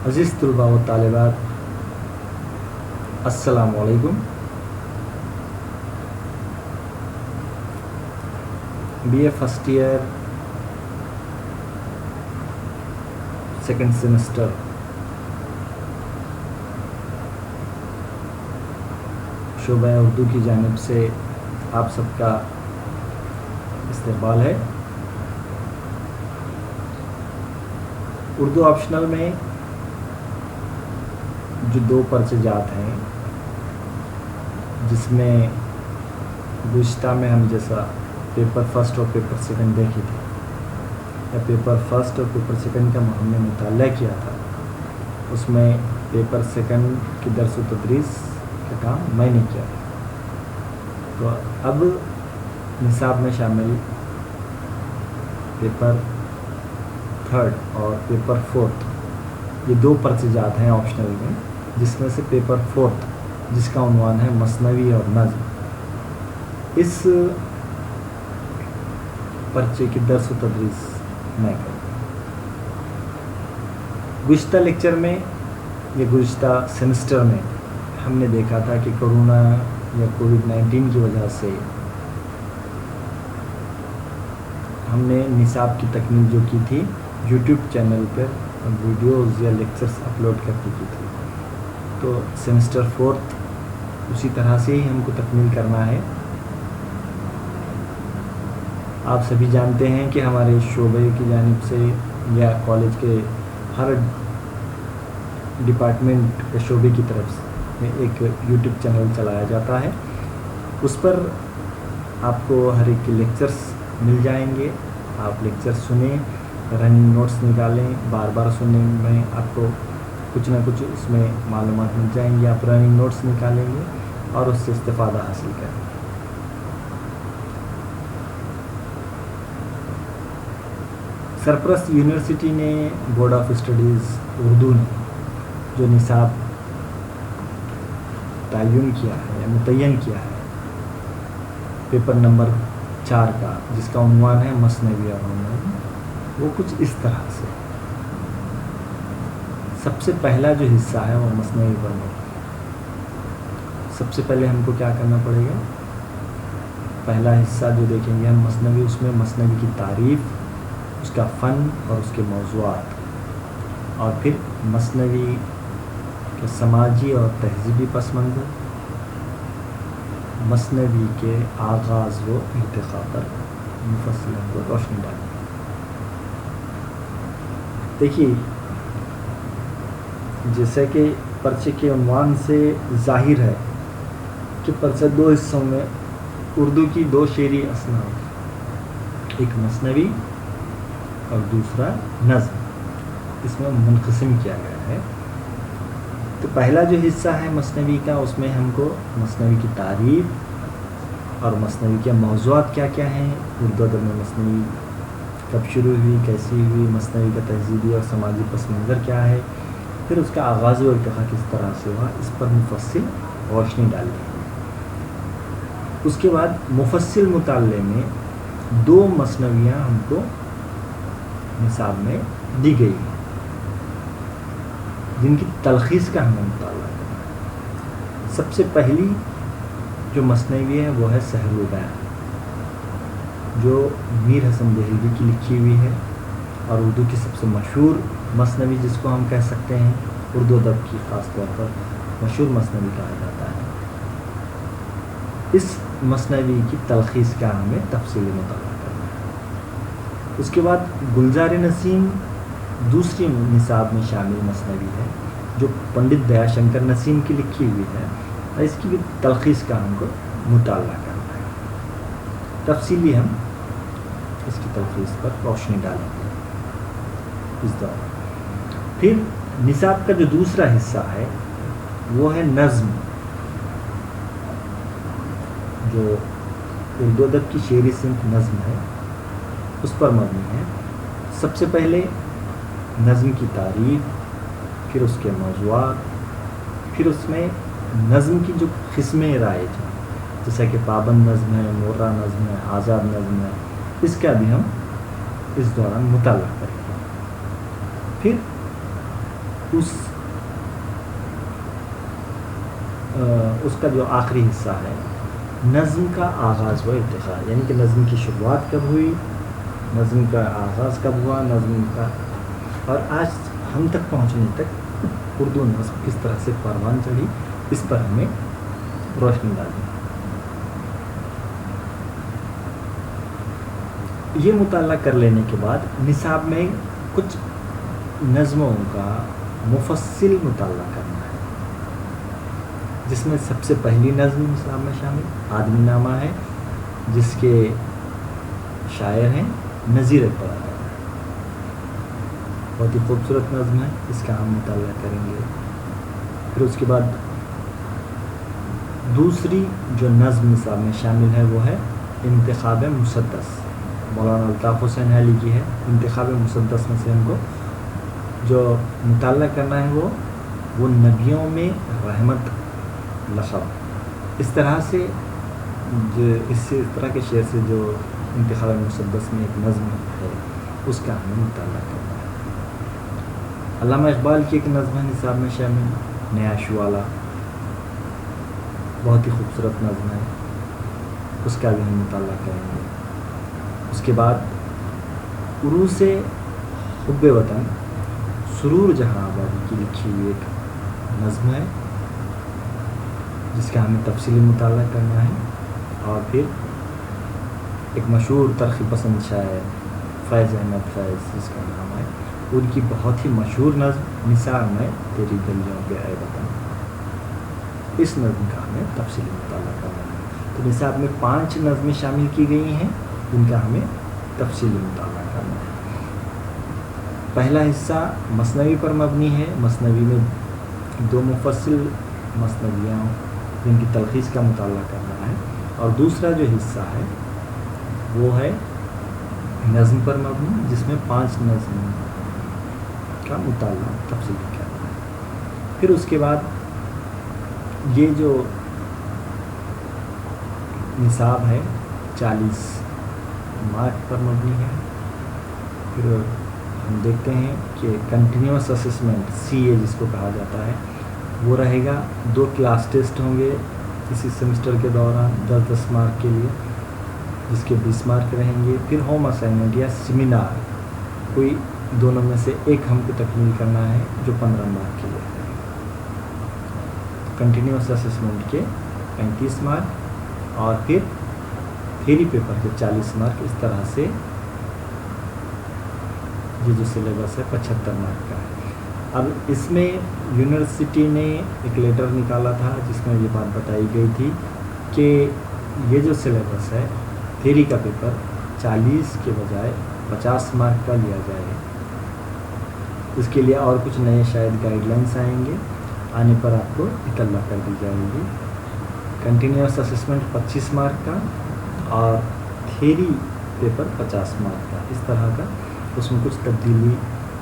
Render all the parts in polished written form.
عزیز طلباء و طالبات، السلام علیکم۔ B A first year second semester شعبہ اردو کی جانب سے آپ سب کا استقبال ہے۔ اردو آپشنل میں جو 2 پرچے جات ہیں، جس میں گزشتہ میں ہم جیسا پیپر فرسٹ اور پیپر سیکنڈ دیکھی تھی، یا پیپر فرسٹ اور پیپر سیکنڈ کا ہم نے مطالعہ کیا تھا، اس میں پیپر سیکنڈ کی درس و تدریس کا کام میں نے کیا تھا۔ تو اب نصاب میں شامل پیپر تھرڈ اور پیپر فورتھ، یہ 2 پرچے جات ہیں آپشنل میں، جس میں سے پیپر فورتھ جس کا عنوان ہے مثنوی اور نظم، اس پرچے کی درس و تدریس میں کروں۔ گزشتہ لیکچر میں یا گزشتہ سیمسٹر میں ہم نے دیکھا تھا کہ کرونا یا کووڈ-19 کی وجہ سے ہم نے نصاب کی تکمیل جو کی تھی یوٹیوب چینل پر ویڈیوز یا لیکچرز اپلوڈ کر کے کی تھی، تو سیمسٹر فورتھ اسی طرح سے ہی ہم کو تکمیل کرنا ہے۔ آپ سبھی جانتے ہیں کہ ہمارے شعبے کی جانب سے یا کالج کے ہر ڈپارٹمنٹ یا شعبے کی طرف سے ایک یوٹیوب چینل چلایا جاتا ہے، اس پر آپ کو ہر ایک کے لیکچرز مل جائیں گے۔ آپ لیکچر سنیں، رننگ نوٹس نکالیں، بار بار سننے میں آپ کو کچھ نہ کچھ اس میں معلومات مل جائیں گی، آپ رننگ نوٹس نکالیں گے اور اس سے استفادہ حاصل کریں گے۔ سرپرست یونیورسٹی نے بورڈ آف اسٹڈیز اردو نے جو نصاب تعین کیا ہے یا متعین کیا ہے پیپر نمبر 4 کا، جس کا عنوان ہے مثنوی اور نظم، وہ کچھ اس طرح سے۔ سب سے پہلا جو حصہ ہے وہ مثنوی پر مبنی۔ سب سے پہلے ہم کو کیا کرنا پڑے گا؟ پہلا حصہ جو دیکھیں گے ہم مثنوی، اس میں مثنوی کی تعریف، اس کا فن اور اس کے موضوعات، اور پھر مثنوی کے سماجی اور تہذیبی پس منظر، مثنوی کے آغاز و ارتقاء پر مفصل ہم کو روشنی ڈالیں۔ دیکھیے، جیسے کہ پرچے کے عنوان سے ظاہر ہے کہ پرچہ 2 حصوں میں اردو کی 2 شعری اصناف، ایک مثنوی اور دوسرا نظم، اس میں منقسم کیا گیا ہے۔ تو پہلا جو حصہ ہے مثنوی کا، اس میں ہم کو مثنوی کی تعریف اور مثنوی کے موضوعات کیا کیا ہیں، اردو ادب میں مثنوی کب شروع ہوئی، کیسی ہوئی، مثنوی کا تہذیبی اور سماجی پس منظر کیا ہے، پھر اس کا آغاز و ارتقاء کس طرح سے ہوا، اس پر مفصل روشنی ڈالی۔ اس کے بعد مفصل مطالعے میں 2 مثنویاں ہم کو نصاب میں دی گئی ہیں، جن کی تلخیص کا ہمیں مطالعہ کرنا ہے۔ سب سے پہلی جو مثنوی ہے وہ ہے سحر البیان، جو میر حسن دہلوی کی لکھی ہوئی ہے، اور اردو کی سب سے مشہور مثنوی جس کو ہم کہہ سکتے ہیں، اردو ادب کی خاص طور پر مشہور مثنوی کہا جاتا ہے۔ اس مثنوی کی تلخیص کا ہمیں تفصیلی مطالعہ کرنا ہے۔ اس کے بعد گلزار نسیم دوسری نصاب میں شامل مثنوی ہے، جو پنڈت دیا شنکر نسیم کی لکھی ہوئی ہے، اور اس کی بھی تلخیص کا ہم کو مطالعہ کرنا ہے۔ تفصیلی ہم اس کی تلخیص پر روشنی ڈالیں گے اس دوران۔ پھر نصاب کا جو دوسرا حصہ ہے وہ ہے نظم، جو اردو ادب کی شعری صنف نظم ہے، اس پر مبنی ہے۔ سب سے پہلے نظم کی تعریف، پھر اس کے موضوعات، پھر اس میں نظم کی جو قسمیں رائج ہیں، جیسا کہ پابند نظم ہے، مورا نظم ہے، آزاد نظم ہے، اس کا بھی ہم اس دوران مطالعہ کریں گے۔ پھر اس کا جو آخری حصہ ہے نظم کا آغاز و ارتقاء، یعنی کہ نظم کی شروعات کب ہوئی، نظم کا آغاز کب ہوا، نظم کا اور آج ہم تک پہنچنے تک اردو نظم کس طرح سے پروان چڑھی، اس پر ہمیں روشنی ڈالی۔ یہ مطالعہ کر لینے کے بعد نصاب میں کچھ نظموں کا مفصل مطالعہ کرنا ہے، جس میں سب سے پہلی نظم نصاب میں شامل آدمی نامہ ہے، جس کے شاعر ہیں نذیر اقبال۔ بہت ہی خوبصورت نظم ہے، اس کا ہم مطالعہ کریں گے۔ پھر اس کے بعد دوسری جو نظم نصاب میں شامل ہے وہ ہے انتخاب مسدس، مولانا الطاف حسین علی کی ہے۔ انتخاب مسدس میں سے ہم کو جو مطالعہ کرنا ہے وہ نبیوں میں رحمت لقب، اس طرح سے اس طرح کے شعر سے جو انتخاب مسدس میں ایک نظم ہے اس کا ہمیں مطالعہ کرنا ہے۔ علامہ اقبال کی ایک نظم ہے نصاب میں شامل نیا شوالا، بہت ہی خوبصورت نظم ہے، اس کا بھی ہم مطالعہ کریں گے۔ اس کے بعد عروس حب وطن سرور جہاں آبادی کی لکھی ہوئی ایک نظم ہے، جس کا ہمیں تفصیلی مطالعہ کرنا ہے۔ اور پھر ایک مشہور ترقی پسند شاعر فیض احمد فیض، جس کا نام ہے، ان کی بہت ہی مشہور نظم نثار میں تیری گلیوں پہ اے وطن، اس نظم کا ہمیں تفصیلی مطالعہ کرنا ہے۔ تو نصاب میں 5 نظمیں شامل کی گئی ہیں، ان کا ہمیں تفصیلی مطالعہ کرنا ہے۔ پہلا حصہ مثنوی پر مبنی ہے، مثنوی میں 2 مفصل مثنویاں جن کی تلخیص کا مطالعہ کرنا ہے، اور دوسرا جو حصہ ہے وہ ہے نظم پر مبنی، جس میں 5 نظم کا مطالعہ تفصیلی کرنا ہے۔ پھر اس کے بعد یہ جو نصاب ہے 40 مارک پر مبنی ہے۔ پھر ہم دیکھتے ہیں کہ کنٹینیوس اسسمنٹ CA جس کو کہا جاتا ہے وہ رہے گا، 2 کلاس ٹیسٹ ہوں گے اسی سیمسٹر کے دوران 10-10 مارک کے لیے، جس کے 20 مارک رہیں گے۔ پھر ہوم اسائنمنٹ یا سیمینار کوئی دونوں میں سے ایک ہم کو تکمیل کرنا ہے جو 15 مارک کے لیے ہے۔ کنٹینیوس اسسمنٹ کے 35 مارک اور پھر تھیوری پیپر کے 40 مارک، اس طرح سے یہ جو سلیبس ہے 75 مارک کا ہے۔ اب اس میں یونیورسٹی نے ایک لیٹر نکالا تھا جس میں یہ بات بتائی گئی تھی کہ یہ جو سلیبس ہے تھیوری کا پیپر 40 کے بجائے 50 مارک کا لیا جائے۔ اس کے لیے اور کچھ نئے شاید گائیڈ لائنس آئیں گے، آنے پر آپ کو اطلاع کر دی جائے گی۔ کنٹینیوس اسسمنٹ 25 مارک کا اور تھیوری پیپر 50 مارک کا، اس طرح کا۔ اس میں کچھ تبدیلی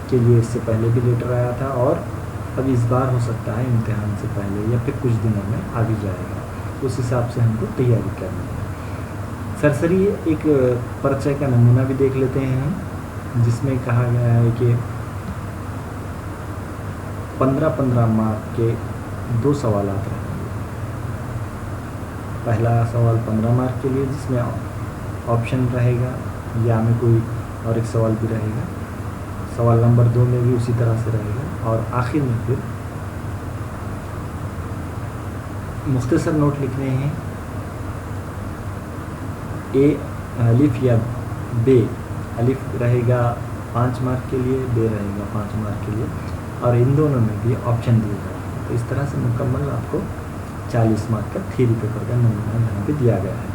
کے لیے اس سے پہلے بھی لیٹر آیا تھا، اور اب اس بار ہو سکتا ہے امتحان سے پہلے یا پھر کچھ دنوں میں آ بھی جائے گا، اس حساب سے ہم کو تیاری کرنی ہے۔ سرسری ایک پرچے کا نمونہ بھی دیکھ لیتے ہیں ہم، جس میں کہا گیا ہے کہ 15 مارک کے 2 سوالات رہیں گے۔ پہلا سوال 15 مارک کے لیے جس میں آپشن رہے گا یا میں کوئی اور ایک سوال بھی رہے گا، سوال نمبر 2 میں بھی اسی طرح سے رہے گا، اور آخر میں پھر مختصر نوٹ لکھنے ہیں۔ اے الف یا بے، الف رہے گا 5 مارک کے لیے، بے رہے گا 5 مارک کے لیے، اور ان دونوں میں بھی آپشن دیے جائیں گے۔ تو اس طرح سے مکمل آپ کو 40 مارک کا تھیوری پیپر کا نمونہ یہاں پہ دیا گیا ہے۔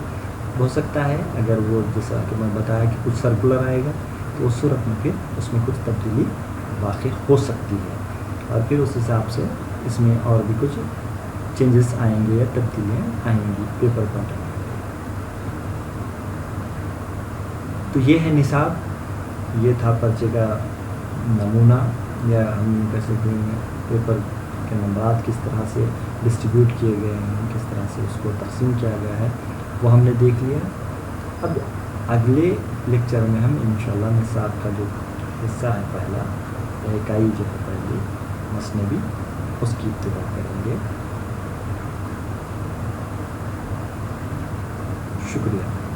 ہو سکتا ہے اگر وہ جیسا کہ میں بتایا کہ کچھ سرکولر آئے گا تو اس صورت میں پھر اس میں کچھ تبدیلی واقع ہو سکتی ہے، اور پھر اس حساب سے اس میں اور بھی کچھ چینجز آئیں گے یا تبدیلیاں آئیں گی پیپر پیٹرن میں۔ تو یہ ہے نصاب، یہ تھا پرچے کا نمونہ، یا ہم کہہ سکتے ہیں پیپر کے نمبرات کس طرح سے ڈسٹریبیوٹ کیے گئے ہیں، کس طرح سے اس کو تقسیم کیا گیا ہے، وہ ہم نے دیکھ لیا۔ اب اگلے لیکچر میں ہم انشاءاللہ نصاب کا جو حصہ ہے پہلا اکائی جو ہے پہلی مثنوی اس کی ابتدا کریں گے. شکریہ.